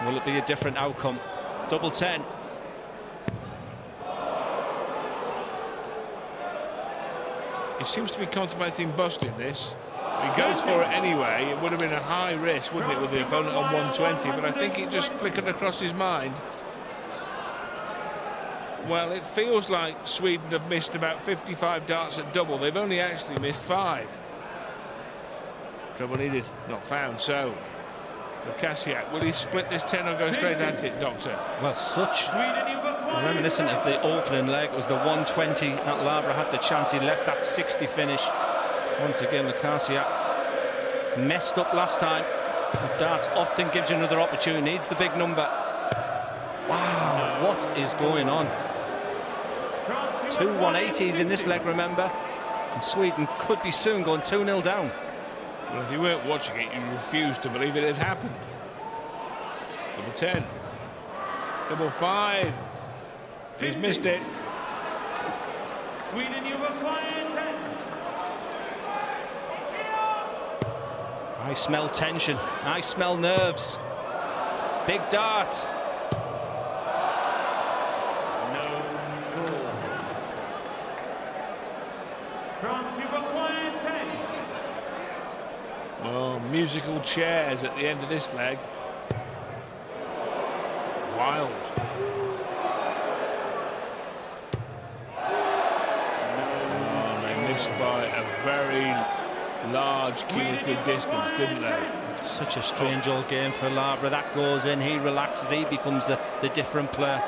Will it be a different outcome? Double 10. He seems to be contemplating busting this. He goes for it anyway. It would have been a high risk, wouldn't it, with the opponent on 120, but I think it just flickered across his mind. Well, it feels like Sweden have missed about 55 darts at double. They've only actually missed 5. Trouble needed, not found. So, Lukasiak, will he split this 10 or go straight at it, Doctor? Well, such reminiscent of the opening leg. It was the 120 that Labra had the chance. He left that 60 finish. Once again, Lukasiak messed up last time. The darts often gives you another opportunity. Needs the big number. Wow, what is going on? 2 180s in this leg, remember. And Sweden could be soon going 2-0 down. Well, if you weren't watching it, you refused to believe it had happened. Double 10. Double 5. He's missed it. Sweden, you require 10. I smell tension. I smell nerves. Big dart. No score. France, you require 10. Oh, musical chairs at the end of this leg. Wild. Oh, they missed by a very large cumulative distance, didn't they? Such a strange old game for Labra. That goes in, he relaxes, he becomes the different player.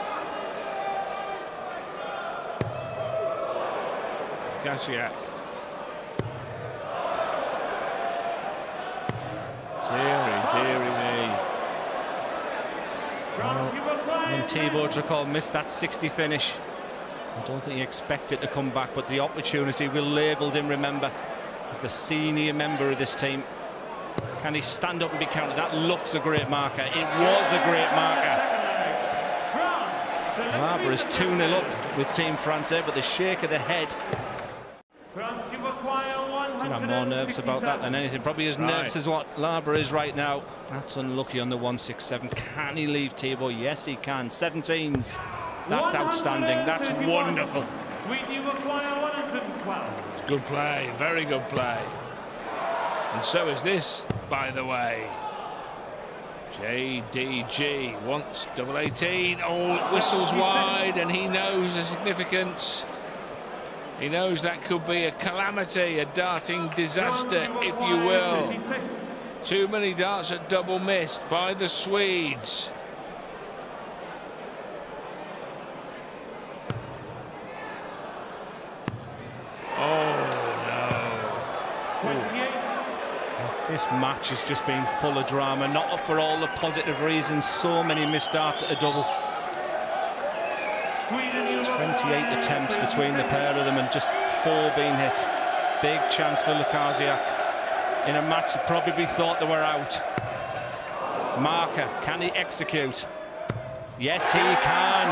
Lukasiak. Deary me. When Thibaut Dracol missed that 60 finish, I don't think he expected to come back, but the opportunity will labelled him, remember, as the senior member of this team. Can he stand up and be counted? That looks a great marker. It was a great marker. Labra is 2-0 up with Team France there, but the shake of the head. France, you require 167. I'm more nervous about that than anything. Probably as nervous as what Labra is right now. That's unlucky on the 167. Can he leave Thibaut? Yes, he can. 17s. That's outstanding. That's wonderful. Sweden, you require 112. It's good play. Very good play. And so is this, by the way. JDG wants double 18. Oh, it whistles wide, and he knows the significance. He knows that could be a calamity, a darting disaster, if you will. Too many darts at double missed by the Swedes. This match has just been full of drama, not for all the positive reasons. So many missed darts at a double. 28 attempts between the pair of them and just 4 being hit. Big chance for Lukasiak in a match that probably thought they were out. Marker, can he execute? Yes, he can.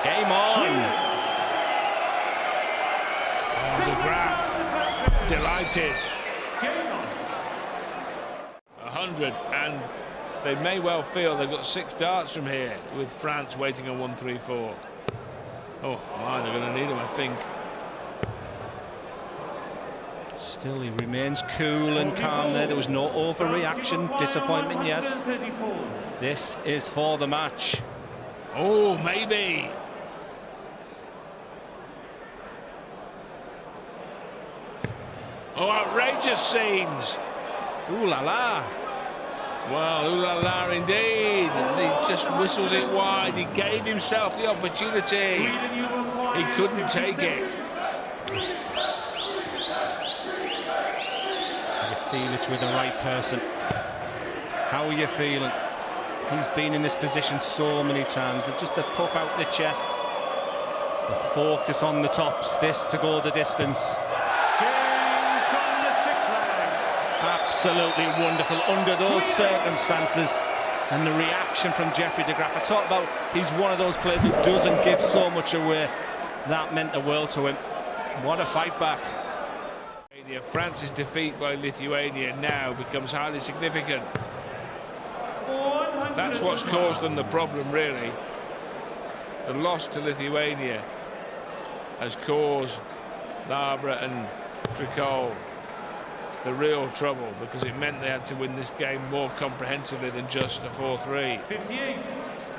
Game on. De Graaf, delighted. 100, and they may well feel they've got 6 darts from here with France waiting on 134. Oh my, they're going to need him, I think. Still, he remains cool and calm there. There was no overreaction. Disappointment, yes. This is for the match. Oh, maybe. Oh, outrageous scenes. Ooh la la. Well, ooh la la indeed. He just whistles it wide. He gave himself the opportunity. He couldn't take it. You feel it's with the right person. How are you feeling? He's been in this position so many times. Just the puff out the chest. The focus on the tops. This to go the distance. Absolutely wonderful under those circumstances, and the reaction from Jeffrey de Graaf. I talk about he's one of those players who doesn't give so much away. That meant the world to him. What a fight back. France's defeat by Lithuania now becomes highly significant. That's what's caused them the problem, really. The loss to Lithuania has caused Labra and Tricol the real trouble, because it meant they had to win this game more comprehensively than just a 4-3. 58.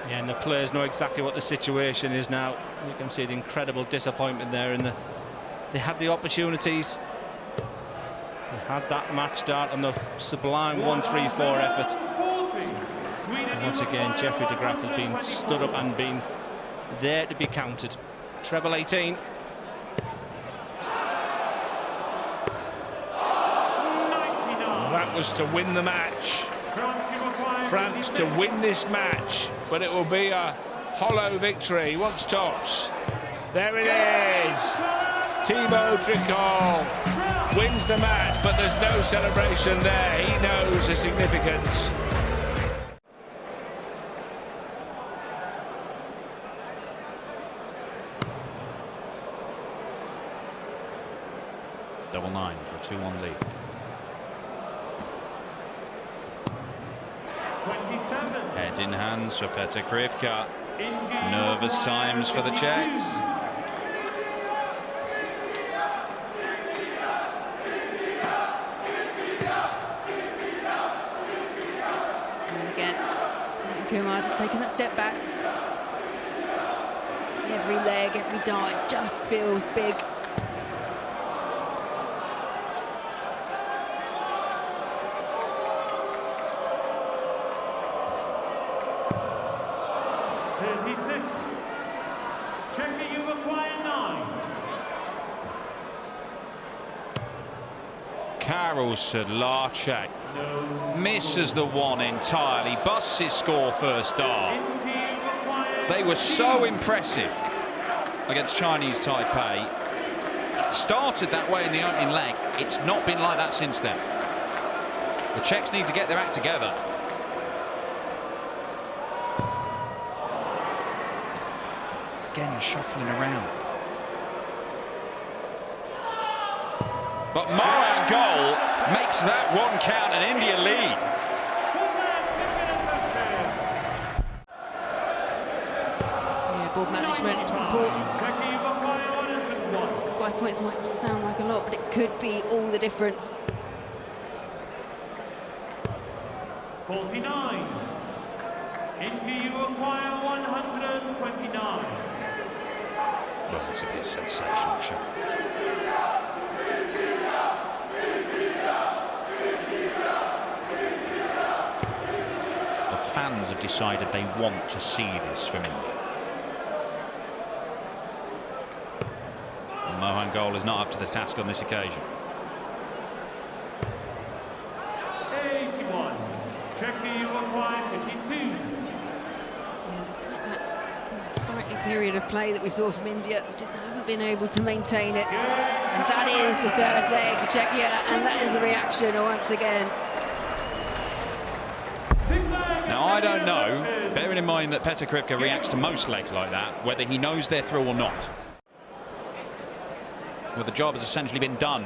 Yeah, and the players know exactly what the situation is now. You can see the incredible disappointment there, and they had the opportunities. They had that matched out on the sublime 1-3-4 effort. And once again, Jeffrey de Graaf has been stood up and been there to be counted. Treble 18. That was to win the match. France to win this match, but it will be a hollow victory. He wants tops. There it is. Thibaut Tricol wins the match, but there's no celebration there. He knows the significance. Double 9 for a 2-1 lead. 27. Head in hands for Petr Krivka. Nervous times for the Czechs. And again, Kumar just taking that step back. Every leg, every dart just feels big. Czech, you require 9. Karol Sedlacek misses the one entirely, busts his score first dart. They were so impressive against Chinese Taipei. It started that way in the opening leg. It's not been like that since then. The Czechs need to get their act together. Again, shuffling around. But Mohan goal makes that one count, and India lead. Yeah, ball management is important. 5 points might not sound like a lot, but it could be all the difference. 49. India, you require 129. Well, this will be a sensational shot. The fans have decided they want to see this from India. And Mohan Goal is not up to the task on this occasion. 81. Czech, you require 52. Yeah, despite that sprightly period of play that we saw from India, they just haven't been able to maintain it. And that is the third leg for Czechia, and that is the reaction once again. Now, I don't know, bearing in mind that Petr Krivka reacts to most legs like that, whether he knows they're through or not. Well, the job has essentially been done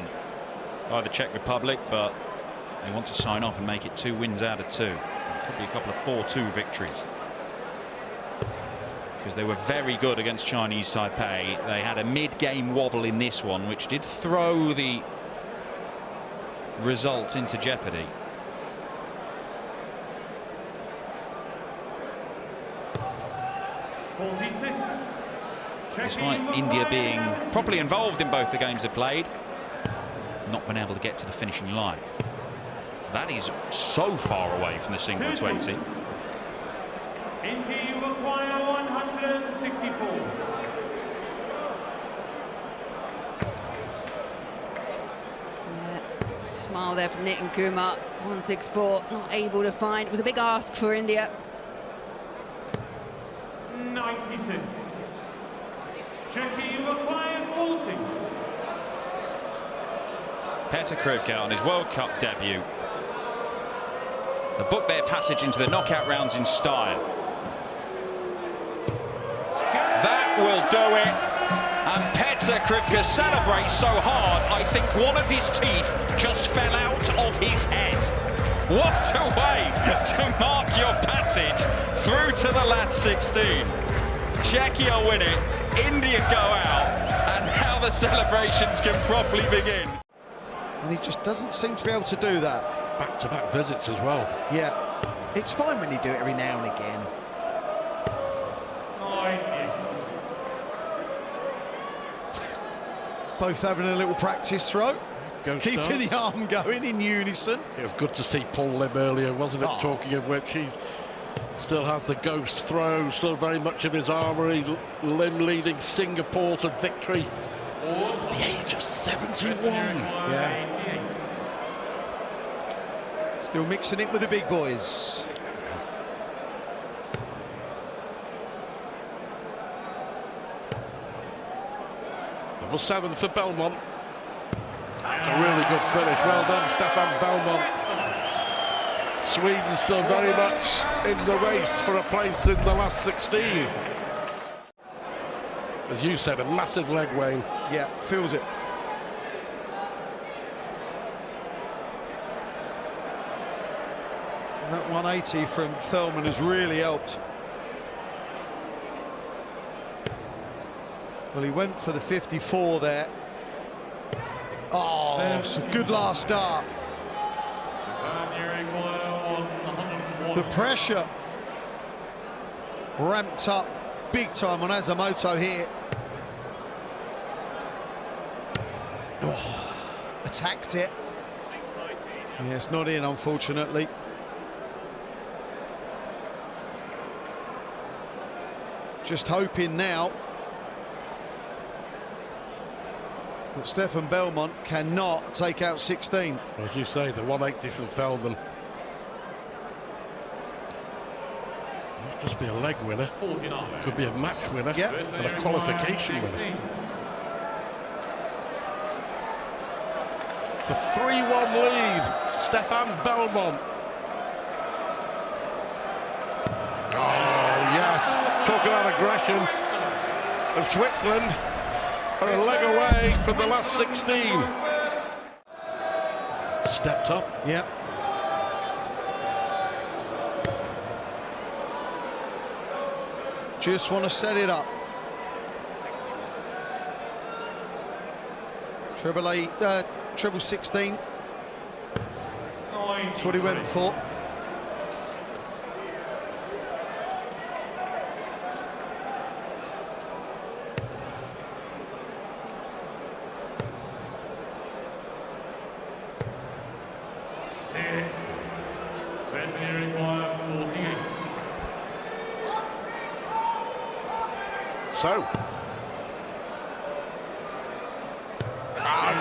by the Czech Republic, but they want to sign off and make it 2 wins out of 2. It could be a couple of 4-2 victories, because they were very good against Chinese Taipei. They had a mid-game wobble in this one, which did throw the result into jeopardy. Despite India being properly involved in both the games they played, not been able to get to the finishing line. That is so far away from the single 20. India, you require 164. Yeah, smile there from Nitin Kumar. 164, not able to find. It was a big ask for India. 96. Czech, you require 40. Petr Krivka on his World Cup debut to book their passage into the knockout rounds in style. That will do it. And Petr Krivka celebrates so hard, I think one of his teeth just fell out of his head. What a way to mark your passage through to the last 16. Czechia win it, India go out, and now the celebrations can properly begin. And he just doesn't seem to be able to do that. Back-to-back visits as well. Yeah, it's fine when you do it every now and again. 98. Both having a little practice throw. Keeping the arm going in unison. It was good to see Paul Lim earlier, wasn't it? Oh. Talking of which, he still has the ghost throw, still very much in his armoury. Lim leading Singapore to victory at the age of 71. Yeah. Still mixing it with the big boys. Double 7 for Belmont. That's a really good finish. Well done, Stefan Belmont. Sweden still very much in the race for a place in the last 16. As you said, a massive leg, Wayne. Yeah, feels it. And that 180 from Thurman has really helped. Well, he went for the 54 there. Oh, it's a good last start. The pressure ramped up big time on Asamoto here. Oh, attacked it. Yeah, it's not in, unfortunately. Just hoping now that Stefan Belmont cannot take out 16. As you say, the 180 from Feldman. Not just be a leg winner, 49. could be a match winner, Yep. and a qualification winner. It's a 3-1 lead, Stefan Belmont. Oh, yes, talking about aggression. And Switzerland are a leg away from the last 16. Stepped up. Yep. Just want to set it up. Treble 16. That's what he went for. So,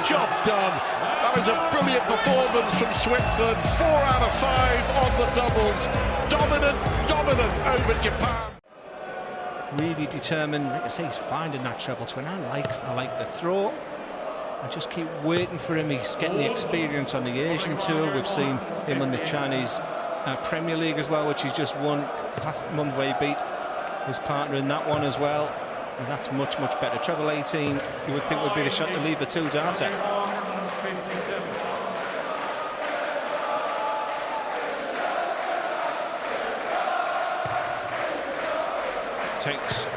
job done. That was a brilliant performance from Switzerland. 4 out of 5 on the doubles. Dominant over Japan. Really determined. Like I say, he's finding that treble twin. I like the throw. I just keep waiting for him. He's getting the experience on the Asian tour. We've seen him on the Chinese Premier League as well, which he's just won. Last month where he beat his partner in that one as well. And that's much better. Treble 18, you would think would be the shot to leave the two darter. Takes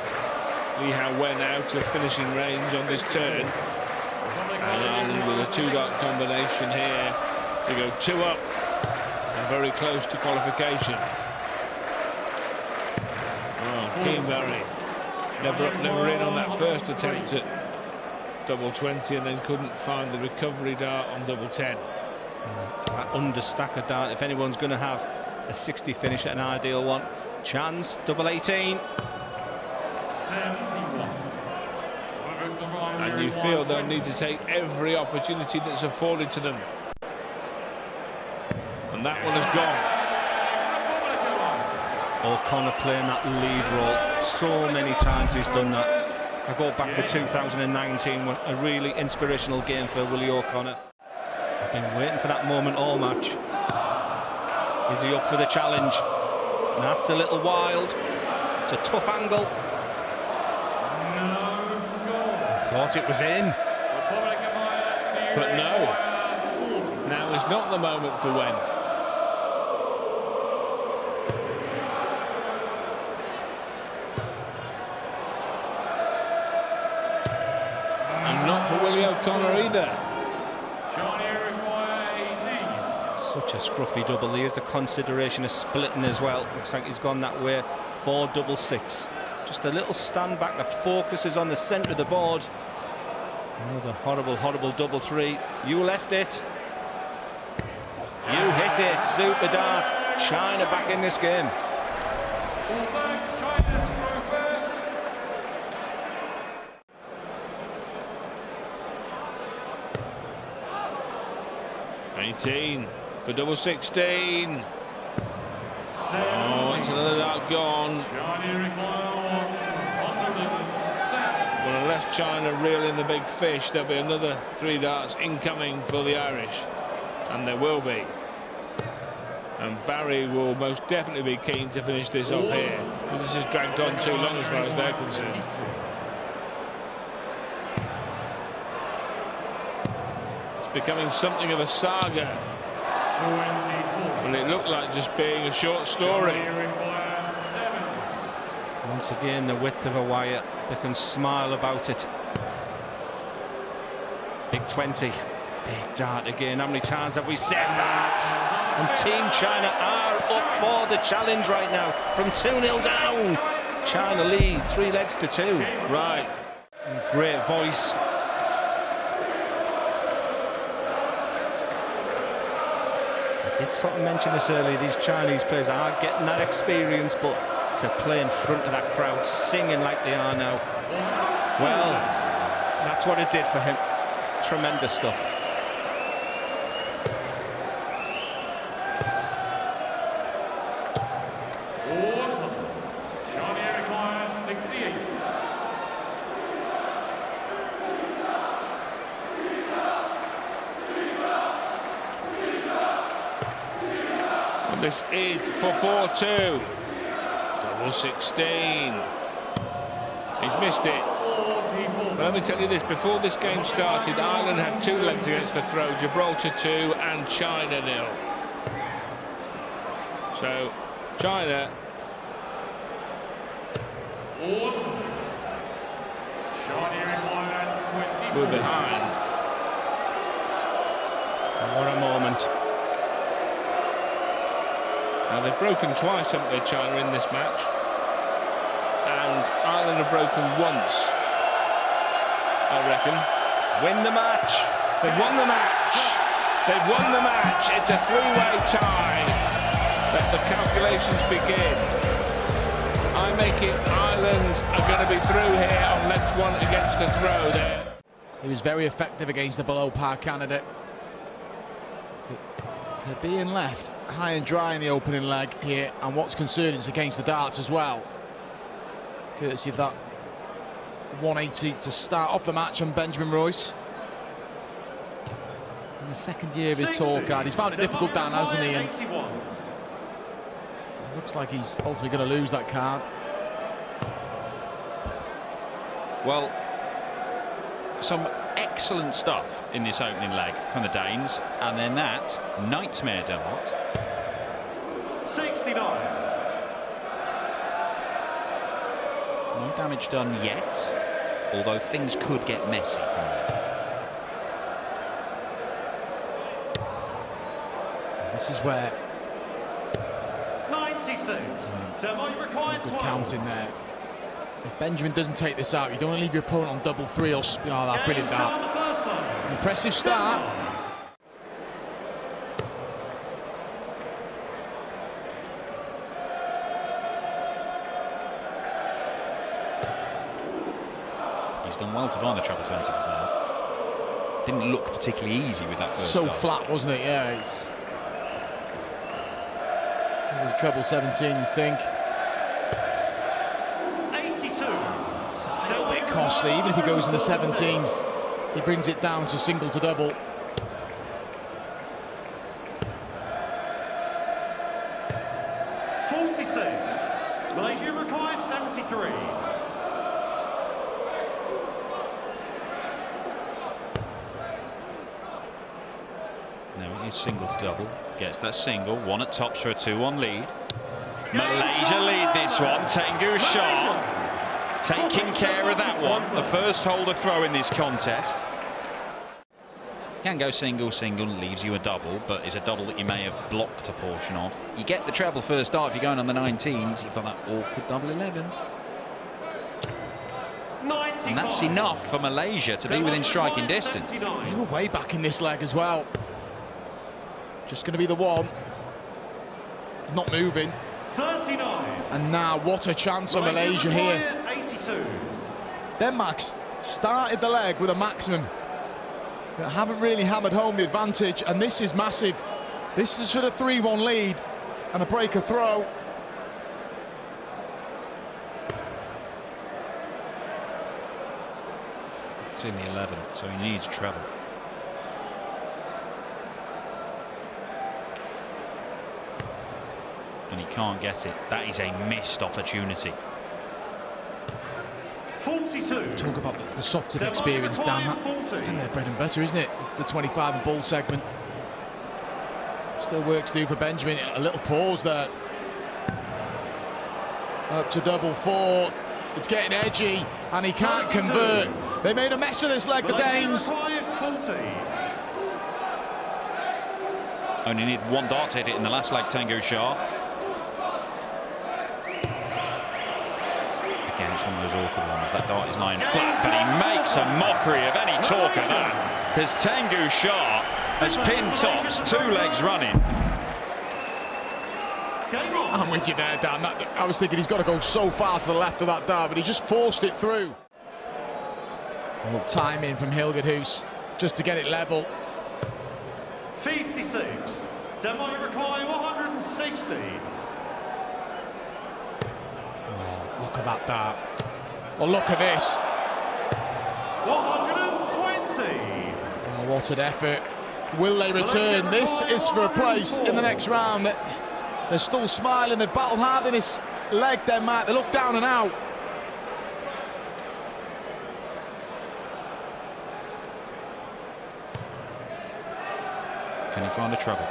Li Hao Wen out of finishing range on this turn. And with a two-dot combination here to go 2 up and very close to qualification. Oh, Keane Barry. Never up, never in on that first attempt at double 20 and then couldn't find the recovery dart on double 10. That understacker dart, if anyone's going to have a 60 finish at an ideal one. Chance, double 18. 71. And you feel they'll need to take every opportunity that's afforded to them. And that one has gone. O'Connor playing that lead role. So many times he's done that. I go back to 2019, a really inspirational game for Willie O'Connor. I've been waiting for that moment all match. Is he up for the challenge? That's a little wild. It's a tough angle. No score. Thought it was in. But no. Now is not the moment for Wen. O'Connor either. Johnny require 18. Such a scruffy double. Here's a consideration of splitting as well. Looks like he's gone that way. 4-6. Just a little stand back. The focus is on the centre of the board. Another horrible double three. You left it. You hit it. Super dart. China back in this game. All back, China throw first. 18 for double 16. Oh, it's another dart gone. Johnny require 107. Well, unless China reel in the big fish, there'll be another 3 darts incoming for the Irish. And there will be. And Barry will most definitely be keen to finish this off here, because this has dragged on too long as far as they're concerned. It's becoming something of a saga. 24. Well, it looked like just being a short story. Johnny require 70. Once again, the width of a wire. They can smile about it. Big 20. Big dart again. How many times have we said that? And Team China are up for the challenge right now. From 2-0 down. China lead 3 legs to 2. Right. And great voice. I did sort of mention this earlier. These Chinese players are getting that experience, but to play in front of that crowd, singing like they are now, well, that's what it did for him. Tremendous stuff. Johnny require 68. And this is for 4-2. Double 16. He's missed it. 44. Well, let me tell you this, before this game started, Ireland had 2 legs against the throw, Gibraltar 2 and China 0. So, China Johnny require 24. were behind. What a moment. Now, they've broken twice, haven't they, China, in this match? And Ireland have broken once, I reckon. Win the match. They've won the match. They've won the match. It's a 3-way tie. Let the calculations begin. I make it Ireland are going to be through here on legs 1 against the throw there. He was very effective against the below par candidate. But they're being left high and dry in the opening leg here, and what's concerning is against the darts as well. Courtesy of that 180 to start off the match on Benjamin Royce. In the second year of his tour card, he's found it difficult, Dan, hasn't he? And it looks like he's ultimately going to lose that card. Well, some excellent stuff in this opening leg from the Danes, and then that nightmare dart. 69. No damage done yet, although things could get messy from there. This is where 96. Demo required good 12. counting there. If Benjamin doesn't take this out, you don't want to leave your opponent on double 3 or that brilliant Game set on dart. the first line. Impressive start. He's done well to find the treble 20 from there. Didn't look particularly easy with that first So dart. flat, wasn't it? Yeah, it was treble 17, you'd think. 82. It's a little bit costly. Even if he goes in the 17, he brings it down to single to double. Malaysia requires 73. No, it is single to double. Gets that single. 1 at tops for a 2-1 lead. Malaysia lead this one. Tengu shot. Taking care of that one. The first holder throw in this contest. can go single, leaves you a double, but is a double that you may have blocked a portion of. You get the treble first start if you're going on the 19s. You've got that awkward double 11. 95. And that's enough for Malaysia to be within striking distance. They were way back in this leg as well. Just going to be the one. Not moving. 39. And now what a chance for Malaysia here. 82. Denmark started the leg with a maximum. But haven't really hammered home the advantage, and this is massive. This is for the 3-1 lead and a breaker throw. It's in the 11, so he needs treble. And he can't get it. That is a missed opportunity. 42. Talk about the soft tip experience, Dan. That's kind of their bread and butter, isn't it? The 25 and ball segment. Still work to do for Benjamin. A little pause there. Up to double 4. It's getting edgy, and he can't convert. They made a mess of this leg, the Danes. Only need one dart to hit it in the last leg, Tango Shah. Again, it's one of those awkward ones. That dart is lying flat, but he makes a mockery of any talk of that, because Tango Shah has pinned tops, 2 legs running. I'm with you there, Dan. I was thinking he's got to go so far to the left of that dart, but he just forced it through. A little time in from Hilgert just to get it level. 56. Denmark require 160. Oh, look at that dart. Well, look at this. 120. Oh, what an effort. Will they return? This is for a place in the next round. They're still smiling. They've battled hard in this leg, Denmark. They look down and out. Can he find a treble?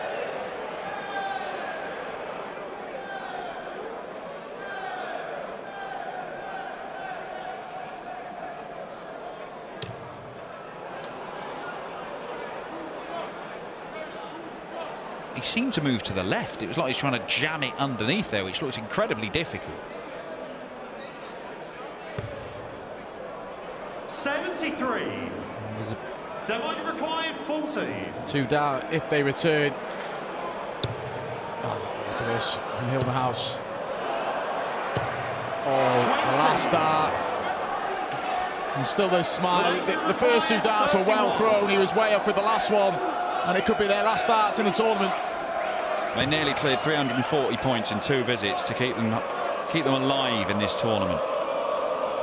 He seemed to move to the left. It was like he's trying to jam it underneath there, which looks incredibly difficult. 73. Denmark require 40. 2 down if they return. Oh, look at this from Hilderhouse. Oh, the last dart. And still this smile. The first 2 darts were well thrown. He was way up with the last one, and it could be their last darts in the tournament. They nearly cleared 340 points in 2 visits to keep them alive in this tournament.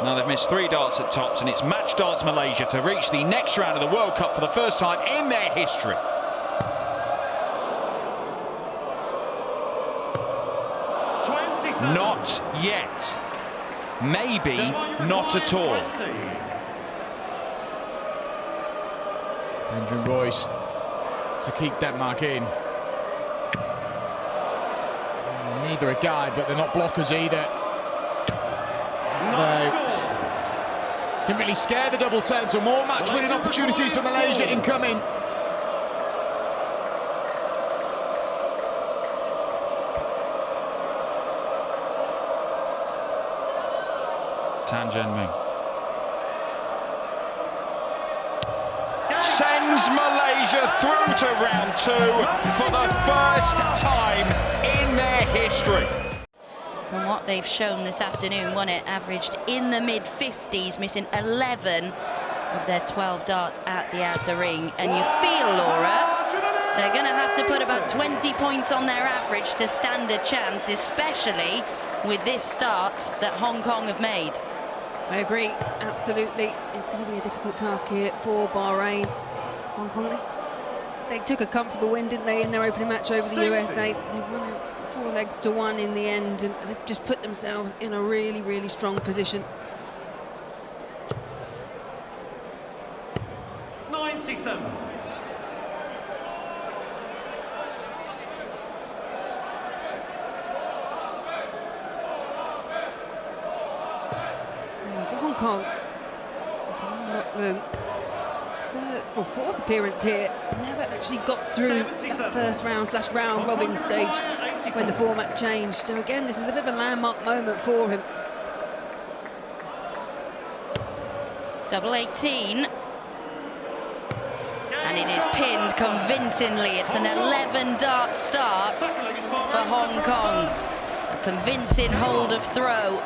Now they've missed 3 darts at tops, and it's match darts Malaysia to reach the next round of the World Cup for the first time in their history. Not yet. Maybe not at all. Benjamin Royce to keep Denmark in. Neither a guide, but they're not blockers either. Didn't really scare the double 10, so more match-winning opportunities for Malaysia incoming. Tan Zhenming sends Malaysia through to round 2 for the first time in their history. From what they've shown this afternoon, one it averaged in the mid-50s, missing 11 of their 12 darts at the outer ring. And you feel, Laura, they're going to have to put about 20 points on their average to stand a chance, especially with this start that Hong Kong have made. I agree, absolutely. It's going to be a difficult task here for Bahrain. Hong Kong, they took a comfortable win, didn't they, in their opening match over the USA. They won out 4-1 in the end, and they've just put themselves in a really, really strong position. 97. Now for Hong Kong, fourth appearance here. Never actually got through that first round/round robin stage when the format changed. So again, this is a bit of a landmark moment for him. Double 18. And it is pinned convincingly. It's an 11-dart start for Hong Kong. A convincing hold of throw.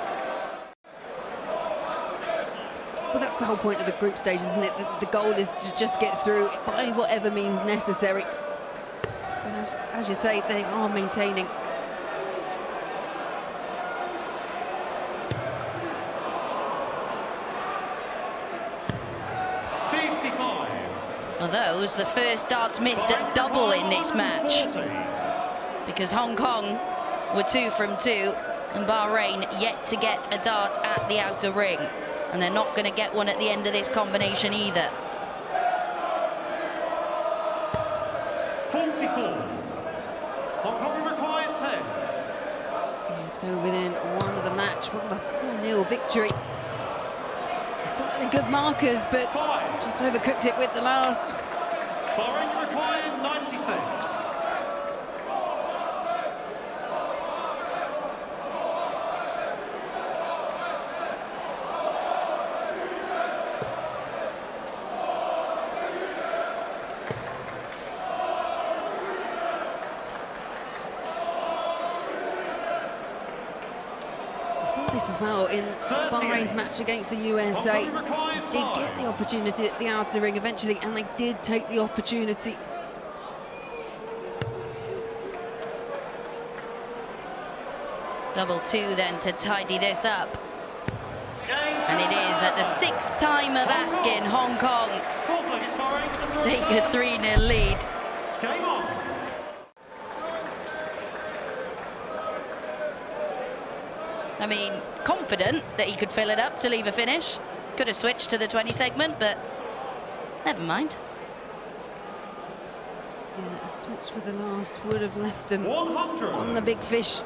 Well, that's the whole point of the group stage, isn't it? The goal is to just get through by whatever means necessary. But as you say, they are maintaining. Well, those, the first darts missed at double in this match. Because Hong Kong were 2 from 2, and Bahrain yet to get a dart at the outer ring. And they're not going to get one at the end of this combination either. 44. Hong Kong required 10. Yeah, to go within one of the match, with a 4-0 victory. Finally good markers, but just overcooked it with the last. Bahrain required 96. Saw this as well in Bahrain's match against the USA. They did get the opportunity at the outer ring eventually, and they did take the opportunity. Double 2 then to tidy this up. And it is at the 6th time of asking Hong Kong take a 3-0 lead. Game on. I mean, confident that he could fill it up to leave a finish. Could have switched to the 20 segment, but never mind. Yeah, a switch for the last would have left them 100 on the big fish.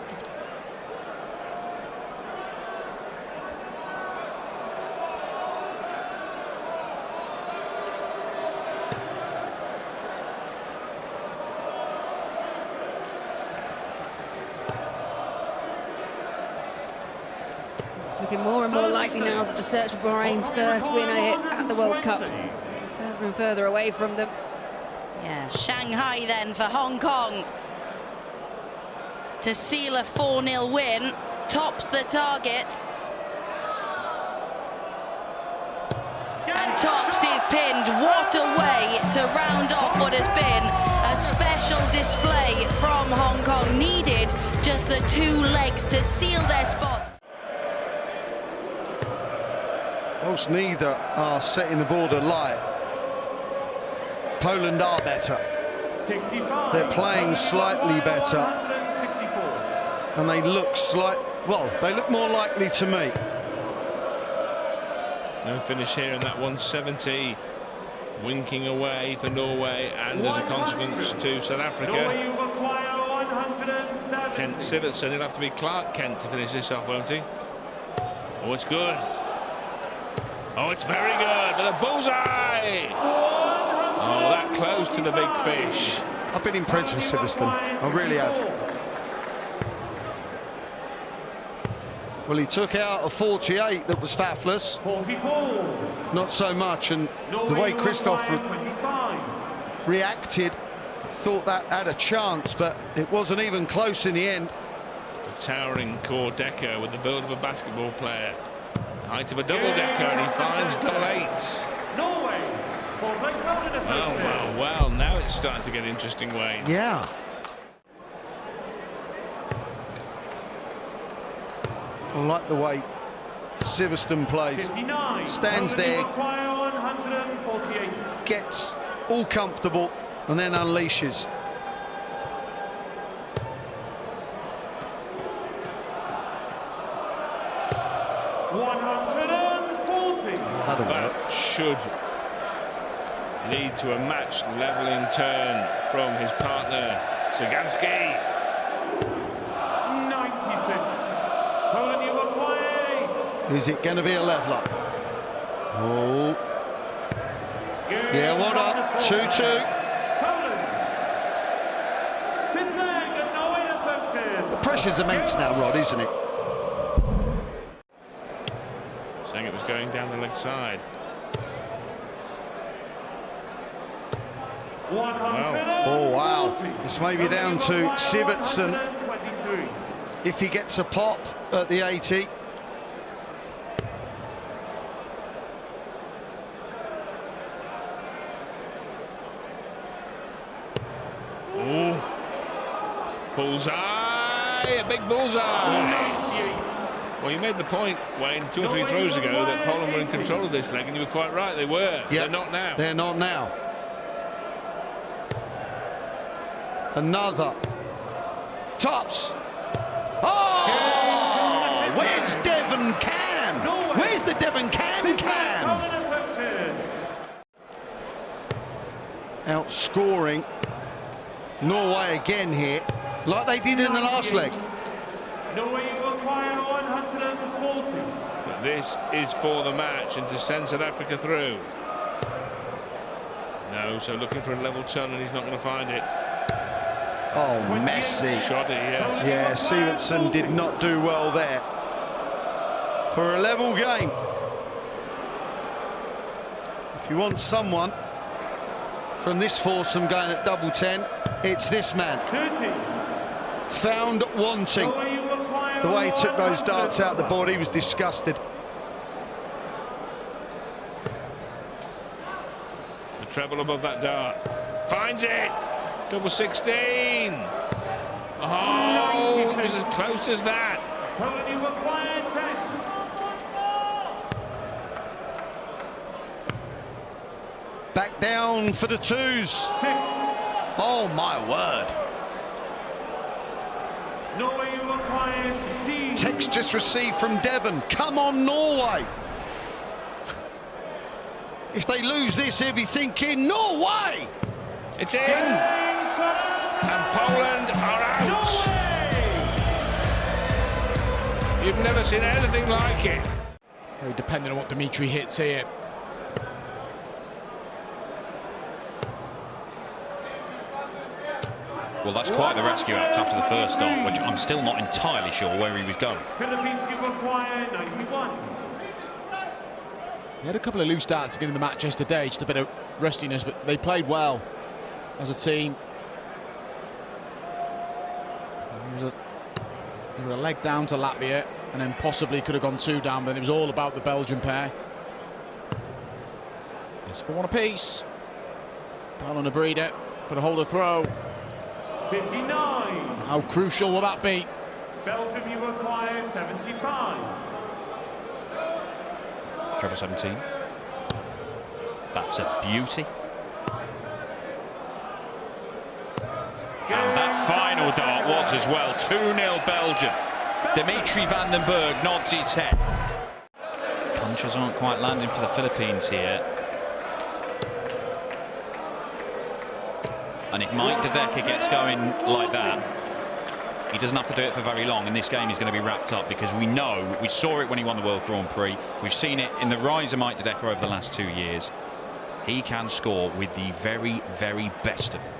Looking more and more likely now that the search for Bahrain's first winner at the World Cup is getting further and further away from them. Yeah, Shanghai then for Hong Kong to seal a 4-0 win, tops the target. And tops is pinned. What a way to round off what has been a special display from Hong Kong. Needed just the 2 legs to seal their spot. Whilst neither are setting the board alight, Poland are better. 65. They're playing slightly better, 164. and they look they look more likely to me. No finish here in that 170. Winking away for Norway, and as a consequence to South Africa. Norway require 170. Kent Sivertson, he'll have to be Clark Kent to finish this off, won't he? Oh, it's good. Oh, it's very good for the bullseye. Oh, that close to the big fish. I've been impressed with Sivertson. I really have. Well, he took out a 48 that was faffless. 44. Not so much, and the way Christoph reacted, thought that had a chance, but it wasn't even close in the end. The towering core-decker with the build of a basketball player. Height of a double-decker, and he finds double 8s. Norway. Well, now it's starting to get interesting, Wayne. Yeah. I like the way Sivertson plays. 59. Stands there, gets all comfortable, and then unleashes. That should lead to a match levelling turn from his partner Sagansky. 96. Poland, you require 8. Is it going to be a leveller? Oh. Game Yeah, well done. 2-2. Fifth leg and Norway to focus. The pressure's immense now, Rod, isn't it? Saying it was going down the leg side. Oh, wow. This may be down to Sivertsen if he gets a pop at the 80. Ooh. Bullseye, a big bullseye. Well, you made the point, Wayne, 2 or 3 throws ago that Poland were in control of this leg, and you were quite right, they were. Yep. They're not now. They're not now. Another. Tops. Oh! Where's Devon Cam? Where's the Devon Cam? Outscoring Norway again here, like they did in the last leg. Norway require 140. But this is for the match and to send South Africa through. No, so looking for a level turn, and he's not going to find it. Oh, Messi. Shot it, yes. Yeah, Sivertsen did not do well there. For a level game. If you want someone from this foursome going at double 10, it's this man. 30. Found wanting. The way he took those darts out the board, he was disgusted. The treble above that dart. Finds it! Double 16! Oh, it was as close as that. Poland require 10. Back down for the twos. 6. Oh, my word. Norway requires 16. Text just received from Devon. Come on, Norway. If they lose this, he'll be thinking, Norway! It's in! And Poland are out! You've never seen anything like it. Very dependent on what Dimitri hits here. Well, that's quite the rescue act after the first start, which I'm still not entirely sure where he was going. Philippines require 91. They had a couple of loose starts at the beginning of the match yesterday, just a bit of rustiness, but they played well as a team. They were a leg down to Latvia, and then possibly could have gone 2 down, but it was all about the Belgian pair. It's for one apiece. Poland a breeder for the holder throw. 59. How crucial will that be? Belgium require 75. Treble 17. That's a beauty. And that final dart was as well. 2-0 Belgium. Dimitri van den Berg nods his head. Punches aren't quite landing for the Philippines here. And if Mike Dedeker gets going like that, he doesn't have to do it for very long, and this game is going to be wrapped up, because we know, we saw it when he won the World Grand Prix, we've seen it in the rise of Mike Dedeker over the last 2 years. He can score with the very, very best of them.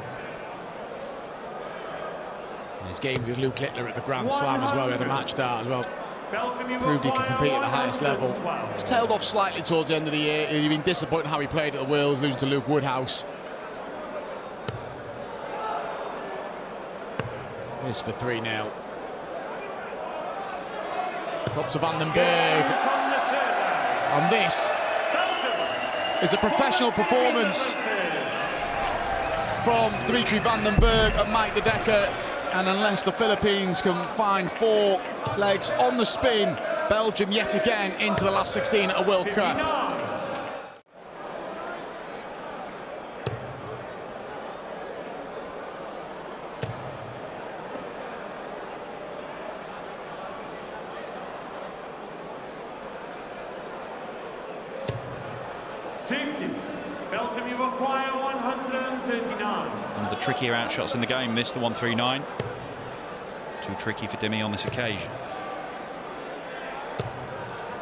His game with Luke Littler at the Grand Slam as well, he had a match start as well. Proved he could compete at the highest level. He's tailed off slightly towards the end of the year. He'd been disappointed how he played at the Worlds, losing to Luke Woodhouse. This for 3-0. Top to Van den Berg. And this is a professional performance from Dimitri van den Berg and Mike Dedeker. And unless the Philippines can find 4 legs on the spin, Belgium yet again into the last 16 at a World Cup. Belgium require 139. One of the trickier outshots in the game, missed the 139. Too tricky for Dimi on this occasion.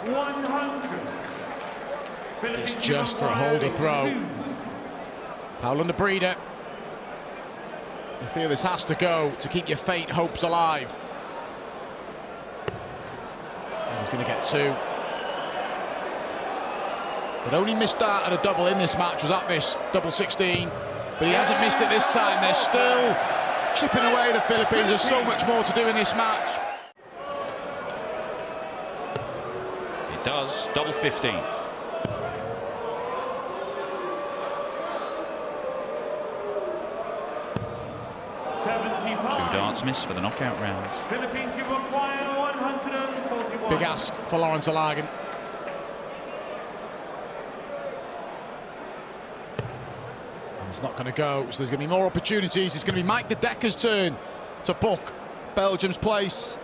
100. It's just for a holder throw. Paolo Nebrida. You feel this has to go to keep your faint hopes alive. And he's going to get 2. But only missed out at a double in this match was at this double 16. But he hasn't missed it this time. They're still chipping away, the Philippines. There's so much more to do in this match. It does. Double 15. 75. 2 darts missed for the knockout round. Philippines, you require 141. Big ask for Lawrence Alagan. It's not going to go, so there's going to be more opportunities. It's going to be Mike De Decker's turn to book Belgium's place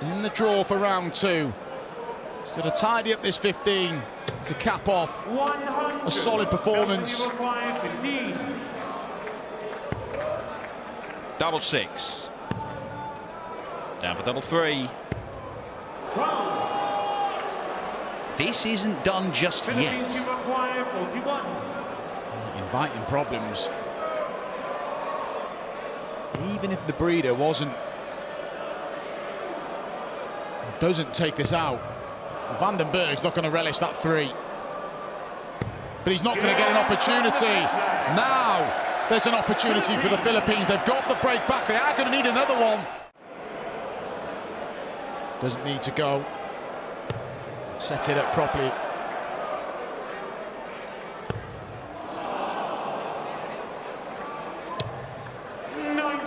in the draw for round 2. He's got to tidy up this 15 to cap off a solid performance. Double 6. Down for double 3. 12. This isn't done just yet. You require 41. Inviting problems. Even if the breeder doesn't take this out, Vandenberg's not going to relish that 3. But he's not going to get an opportunity. Now there's an opportunity for the Philippines. They've got the break back. They are going to need another one. Doesn't need to go. Sets it up properly.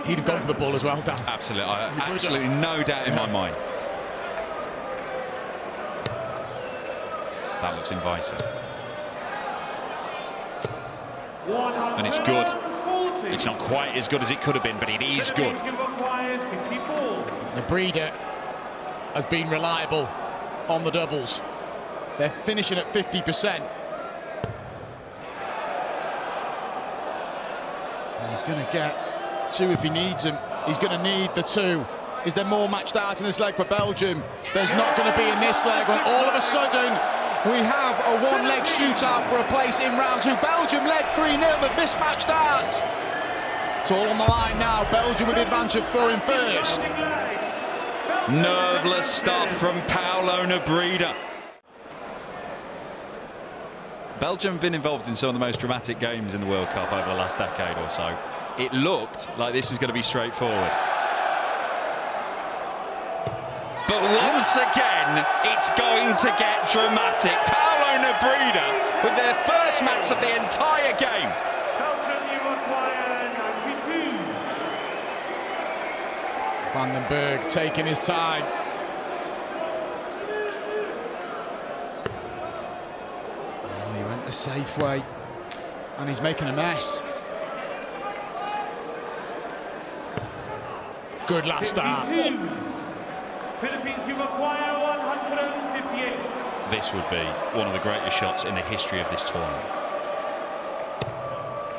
He'd have gone for the ball as well, Dan. Absolutely, absolutely no doubt in my mind. That looks inviting. And it's good. It's not quite as good as it could have been, but it is good. The breeder has been reliable on the doubles. They're finishing at 50%. And he's going to get 2 if he needs them. He's going to need the 2. Is there more match starts in this leg for Belgium? There's not going to be in this leg when all of a sudden we have a 1-leg shootout for a place in round 2. Belgium led 3-0, the mismatch starts. It's all on the line now. Belgium with the advantage of throwing first. Nerveless stuff from Paolo Nebrida. Belgium have been involved in some of the most dramatic games in the World Cup over the last decade or so. It looked like this was going to be straightforward. But once again, it's going to get dramatic. Paolo Nebrida with their first match of the entire game. Belgium, you require 92. Vandenberg taking his time. Oh, he went the safe way, and he's making a mess. Good last start. Philippines, you require 158. This would be one of the greatest shots in the history of this tournament.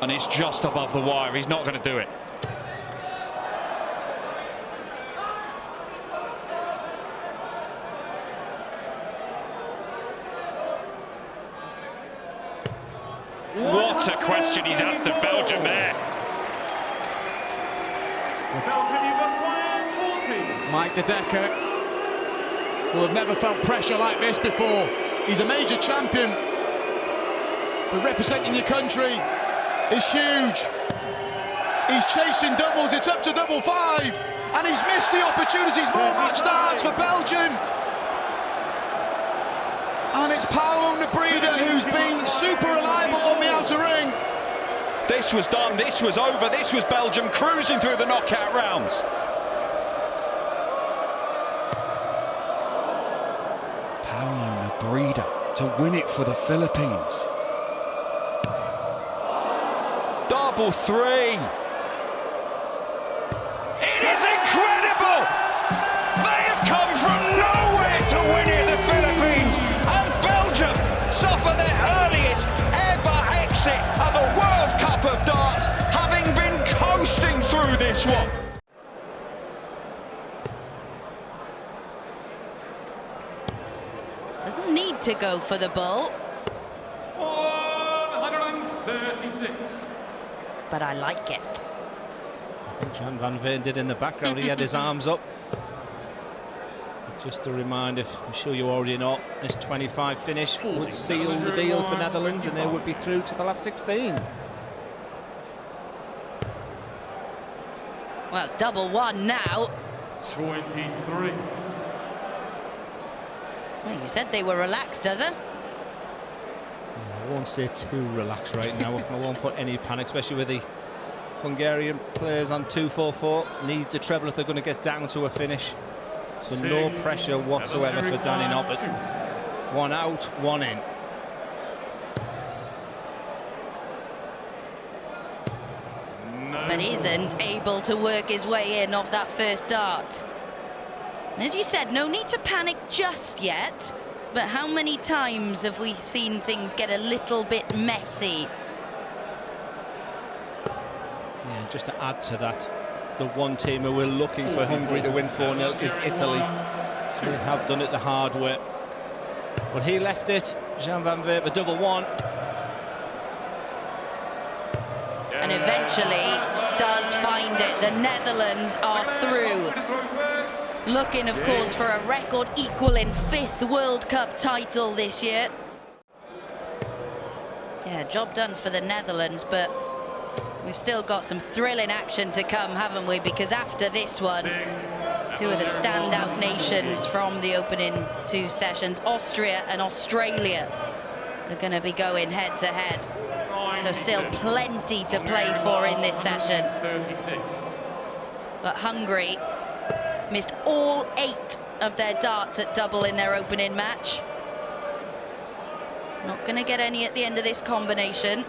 And it's just above the wire. He's not going to do it. What a question he's asked of Belgium there. Belgium, you require 40. Mike De Decker will have never felt pressure like this before. He's a major champion, but representing your country is huge. He's chasing doubles, it's up to double 5, and he's missed the opportunities. More match starts for Belgium. And it's Paolo Nebrida who's been super reliable on the outer ring. This was done, this was over, this was Belgium cruising through the knockout rounds. Paolo Nebrida to win it for the Philippines. Double 3. It is incredible! They have come from nowhere to win it, the Philippines, and Belgium suffer their earliest ever exit of a World Cup of darts, having been coasting through this one. Doesn't need to go for the ball. 136. but I like it. I think Jan van Veen did in the background. He had his arms up. Just to remind, I'm sure you already know, this 25 finish would seal the deal for Netherlands, and they would be through to the last 16. Well, it's double one now. 23. Well, you said they were relaxed, does it? I won't say too relaxed right now. I won't put any panic, especially with the Hungarian players on 2-4-4. Needs a treble if they're going to get down to a finish. So no pressure whatsoever for Danny Noppert. One out, one in. But isn't able to work his way in off that first dart. And as you said, no need to panic just yet. But how many times have we seen things get a little bit messy? Yeah, just to add to that, the one team who we're looking for Hungary to win 4-0 is Italy. They have done it the hard way. But he left it, Jan van Veen, a double one. And eventually does find it. The Netherlands are through. Looking, of course, for a record-equaling 5th World Cup title this year. Yeah, job done for the Netherlands, but we've still got some thrilling action to come, haven't we? Because after this one, two of the standout nations from the opening 2 sessions, Austria and Australia, are going to be going head-to-head. So still plenty to play for in this session. But Hungary missed all 8 of their darts at double in their opening match. Not going to get any at the end of this combination.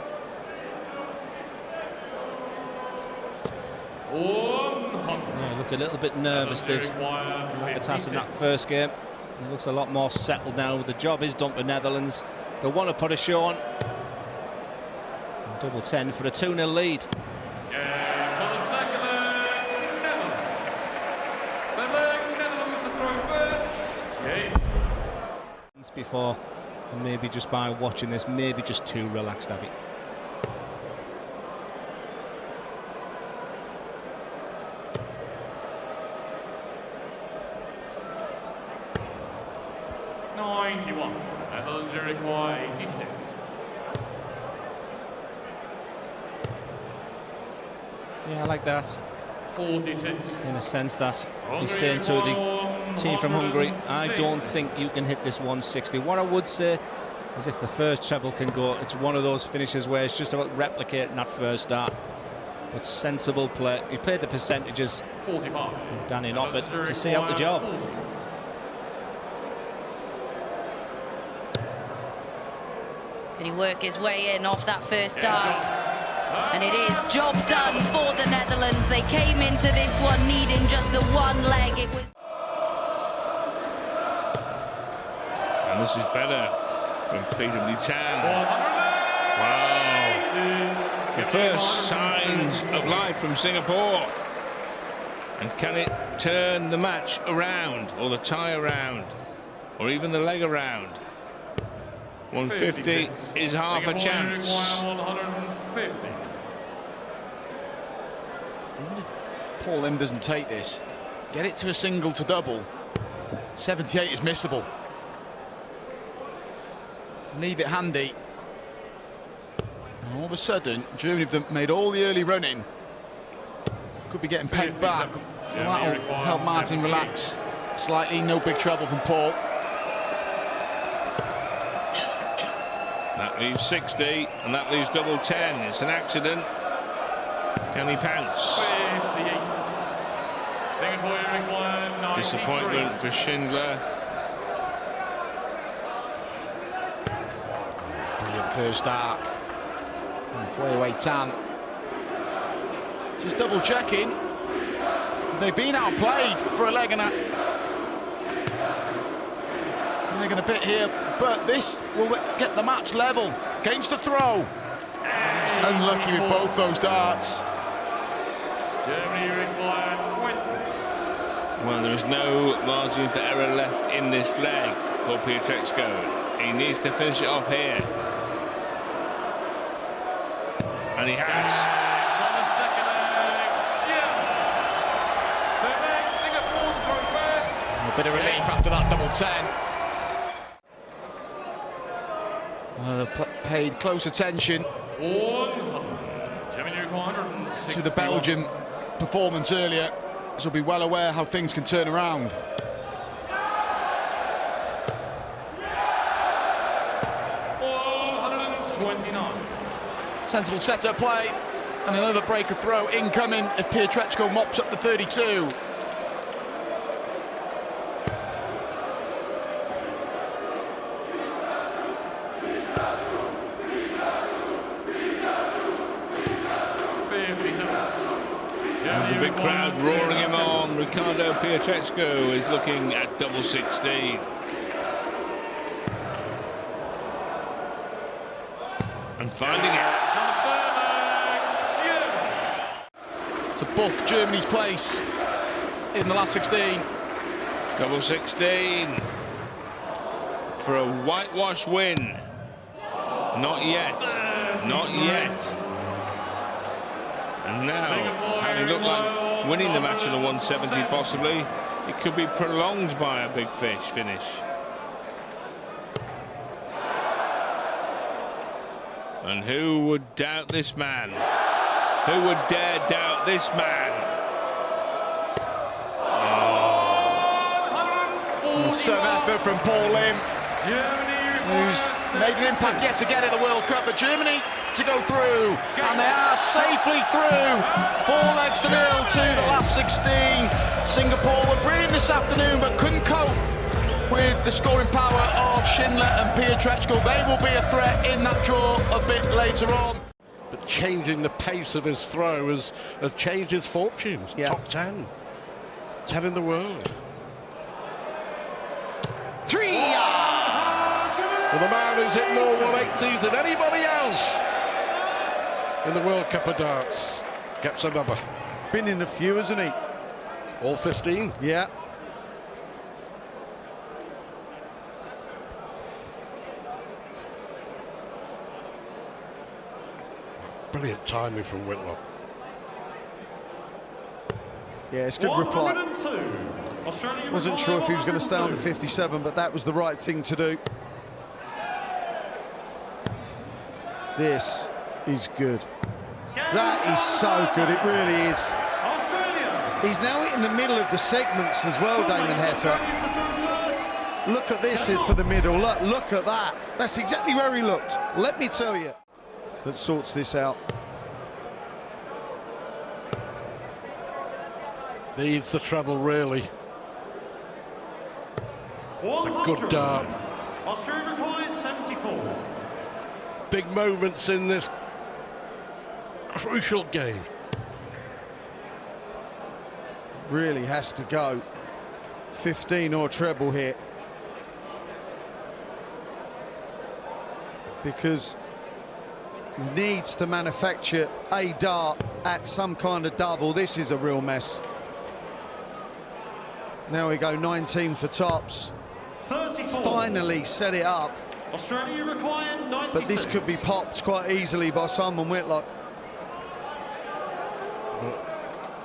Yeah, he looked a little bit nervous, did Lakatas in that first game. He looks a lot more settled now. The job is done for Netherlands. They want to put a show on. Double 10 for a 2-0 lead. Before, and maybe just by watching this, maybe just too relaxed, Abby. Netherlands require 86. Yeah, I like that. 46. In a sense that he's saying to the team from Hungary, I don't think you can hit this 160. What I would say is if the first treble can go, it's one of those finishes where it's just about replicating that first start. But sensible play. He played the percentages. 45. Danny Noppert to see out the job. 40. Can he work his way in off that first dart? And it is job done for the Netherlands. They came into this one needing just the one leg. It was. And this is better from Peter Bhutan. Wow. The first signs of life from Singapore. And can it turn the match around, or the tie around, or even the leg around? 150 is half a chance. 150. Paul Lim doesn't take this. Get it to a single to double. 78 is missable. Leave it handy. And all of a sudden, Germany have made all the early running. Could be getting pegged back. Well, that'll help Martin relax slightly. No big trouble from Paul. That leaves 60, and that leaves double 10. It's an accident. Can he pounce? 58. Singapore require 93. Disappointment for Schindler. Brilliant first start. Way away Tan. Just double checking. They've been outplayed for a leg and a. They're going to bit here, but this will get the match level against the throw. He's unlucky with both those darts. Germany require 20. Well, there is no margin for error left in this leg for Pietreczko. He needs to finish it off here. And he has. Bit of relief after that double 10. They've paid close attention to the Belgian performance earlier, so they'll be well aware how things can turn around. Sensible set-up play, and another breaker throw incoming if Pietreczko mops up the 32. And the big crowd roaring him on. Ricardo Pietreczko is looking at double 16. And finding it. To book Germany's place in the last 16. Double 16 for a whitewash win. Not yet. Not yet. And now, having looked like winning the match in a 170 possibly, it could be prolonged by a big fish finish. And who would doubt this man? Who would dare doubt this man? Some effort from Paul Lim, who's made an impact yet again in the World Cup, but Germany to go through, and they are safely through. 4 legs to 0 to the last 16. Singapore were brilliant this afternoon, but couldn't cope with the scoring power of Schindler and Pietreczko. They will be a threat in that draw a bit later on. But changing the pace of his throw has changed his fortunes. Yeah. Top 10. 10 in the world. 3! Well, the man who's hit more 180s than anybody else in the World Cup of darts gets another. Been in a few, hasn't he? All 15. Yeah. Brilliant timing from Whitlock. Yeah, it's good reply. Wasn't sure if he was going to stay on the 57, but that was the right thing to do. This is good. That is so good, it really is. He's now in the middle of the segments as well, Damon Heta. Look at this for the middle, look at that. That's exactly where he looked, let me tell you. That sorts this out. Needs the treble, really. It's a good dart. Australia requires 74. Big moments in this crucial game. Really has to go. 15 or treble here. Because needs to manufacture a dart at some kind of double. This is a real mess. Now we go 19 for tops. 34. Finally set it up. Australia require 96. But this could be popped quite easily by Simon Whitlock.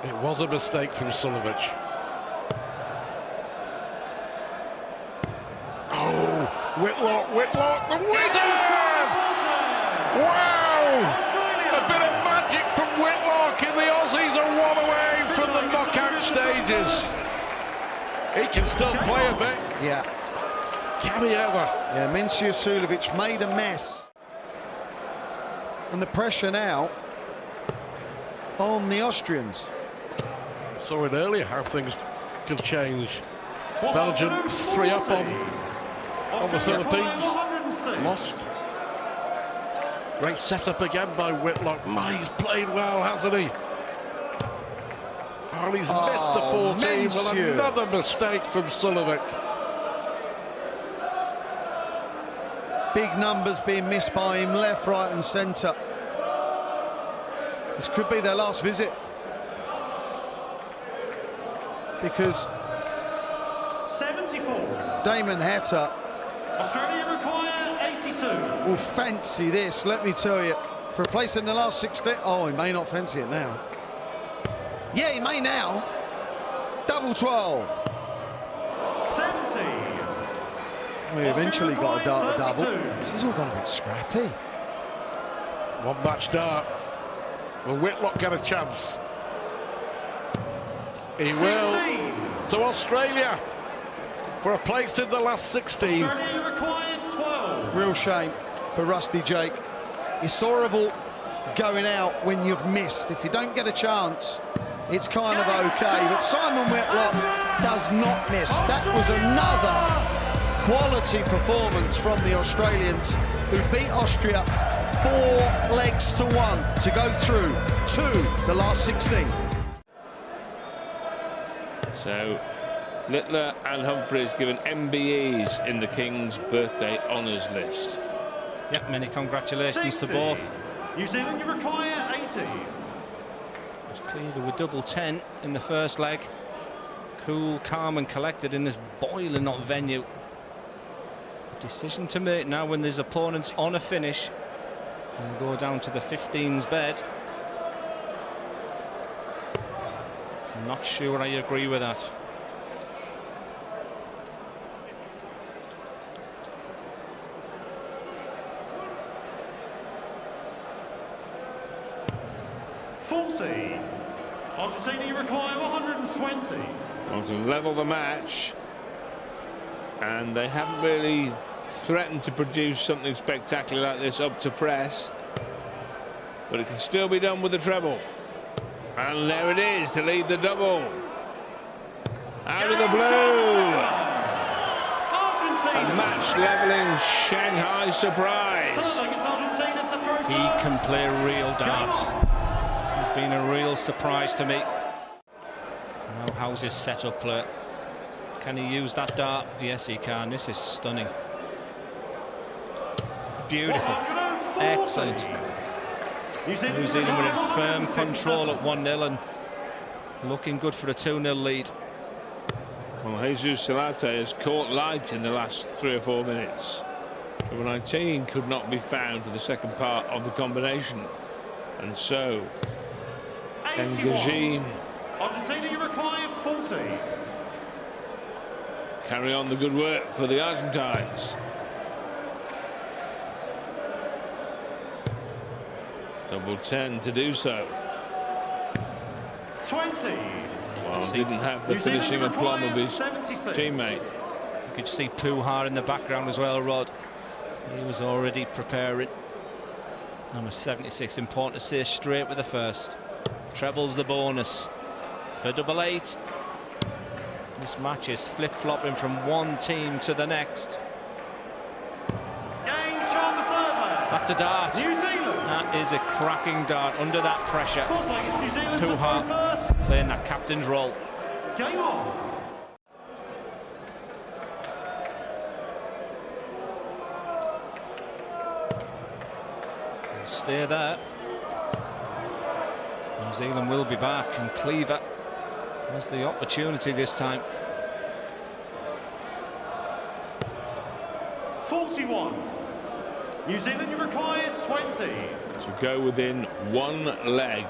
It was a mistake from Sulovic. Oh, Whitlock, the wizard! Wow! A bit of magic from Whitlock, and the Aussies are one away from the knockout stages. He can still play a bit. Yeah. Can he ever? Yeah, Mencia Sulovic made a mess. And the pressure now on the Austrians. Saw it earlier how things can change. Belgium 3 up on the Philippines. Lost. Great setup again by Whitlock. He's played well, hasn't he? Oh, he's missed the 14. Well, another mistake from Sulovic. Big numbers being missed by him, left, right and centre. This could be their last visit. Because 74. Damon Heta Australia require 82. will fancy this, let me tell you. For a place in the last 16. Oh, he may not fancy it now. Yeah, he may now. Double 12. We eventually got a dart double. This has all gone a bit scrappy. One match dart. Will Whitlock get a chance? He will. So Australia for a place in the last 16. Australia required 12. Real shame for Rusty Jake. It's horrible going out when you've missed. If you don't get a chance, it's kind of okay. But Simon Whitlock does not miss. That was another quality performance from the Australians, who beat Austria 4 legs to 1 to go through to the last 16. So Littler and Humphreys given MBEs in the King's birthday honours list. Yep, many congratulations to both. New Zealand, you require 80. Cleaver with double 10 in the first leg. Cool, calm and collected in this boiling hot venue. Decision to make now when there's opponents on a finish. And go down to the 15's bed. I'm not sure I agree with that. Argentina, you require 120. Want to level the match, and they haven't really threatened to produce something spectacular like this up to press, but it can still be done with the treble. And there it is to lead the double. Out of the blue. A match leveling Shanghai surprise. He can play real darts. He's been a real surprise to me. Now how's his setup play? Can he use that dart? Yes, he can. This is stunning. Beautiful. Excellent. New Zealand were in firm control at 1-0 and looking good for a 2-0 lead. Well, Jesus Salate has caught light in the last 3 or 4 minutes. Number 19 could not be found for the second part of the combination, and so Engagine Argentina, you require 40. carry on the good work for the Argentines. Double 10 to do so. 20. Well, didn't have the finishing aplomb of his teammate. You could see Puhar in the background as well, Rod. He was already preparing. Number 76, important to say straight with the first. Trebles the bonus for double 8. This match is flip-flopping from one team to the next. Game shot the third leg. That's a dart. New Zealand. That is a cracking dart under that pressure. Fourth leg is New Zealand. Puhar playing that captain's role. Game on. Stay there. New Zealand will be back, and Cleaver has the opportunity this time. 41. New Zealand, you require 20. To go within one leg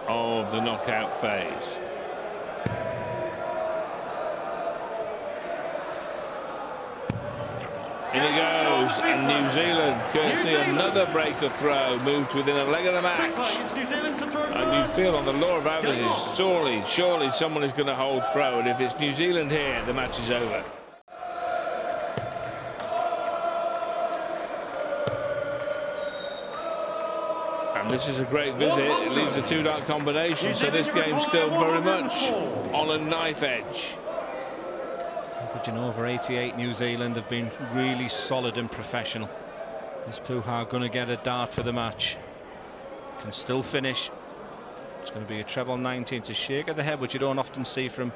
of the knockout phase. In it goes, and New Zealand, courtesy another breaker throw, moved within a leg of the match. And you feel on the law of averages, surely someone is going to hold throw, and if it's New Zealand here, the match is over. And this is a great visit. It leaves a 2-dart combination, so this game's still very much on a knife edge. Averaging over 88, New Zealand have been really solid and professional. Is Puhar going to get a dart for the match? Can still finish. It's going to be a treble 19 to shake of the head, which you don't often see from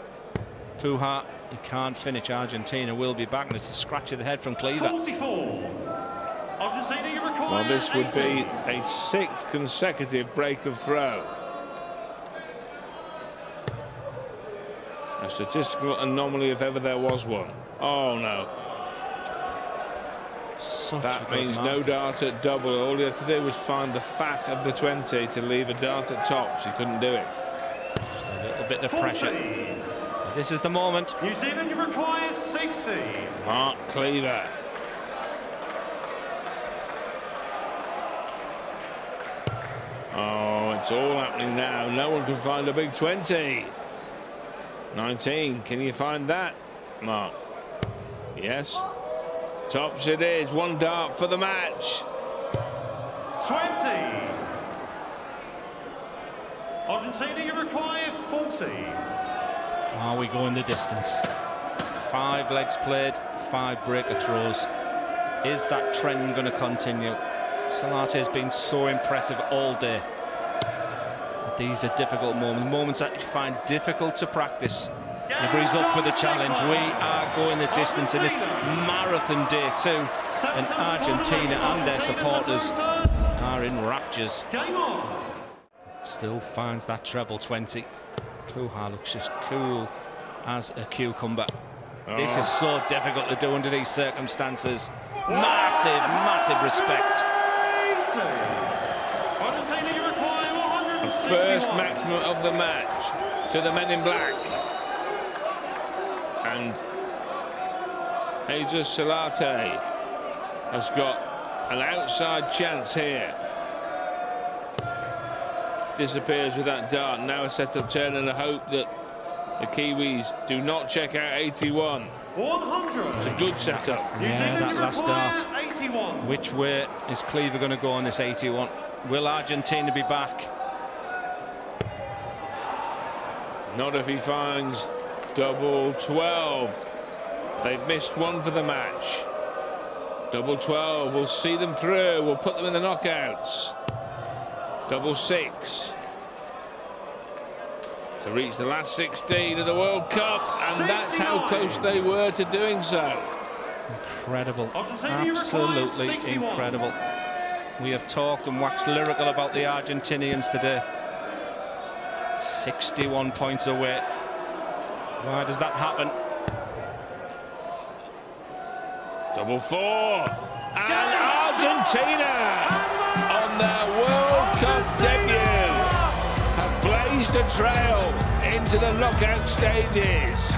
Puhar. He can't finish. Argentina will be back, and it's a scratch of the head from Cleaver. 44. Argentina, you require Well, this would 80. be a 6th consecutive break of throw. A statistical anomaly if ever there was one. Oh no. That means no dart at double. All he had to do was find the fat of the 20 to leave a dart at tops. He couldn't do it. Just a little bit of pressure. This is the moment. New Zealand, you require 60. Mark Cleaver. Oh, it's all happening now. No one can find a big 20. 19. Can you find that, Mark? Yes. Tops it is. One dart for the match. 20. Argentina, you require 40. Are we going the distance? 5 legs played, 5 breaker throws. Is that trend going to continue? Salate has been so impressive all day. These are difficult moments that you find difficult to practice. Everybody's up for the challenge. We are going the distance in this marathon day too. And Argentina and their supporters are in raptures. Still finds that treble 20. Puha looks just cool as a cucumber. This is so difficult to do under these circumstances. Massive respect. The first maximum of the match to the men in black. And Jesus Salate has got an outside chance here. Disappears with that dart. Now a set-up turn and a hope that the Kiwis do not check out 81. 100. It's a good setup. Yeah, that last dart. 81. Which way is Cleaver going to go on this 81? Will Argentina be back? Not if he finds double 12. They've missed one for the match. Double 12 will see them through. Will put them in the knockouts. Double 6 to reach the last 16 of the World Cup, and that's how close they were to doing so. Incredible, absolutely incredible. We have talked and waxed lyrical about the Argentinians today. 61 points away. Why does that happen? Double 4, and Argentina on their World Cup debut have blazed a trail into the knockout stages.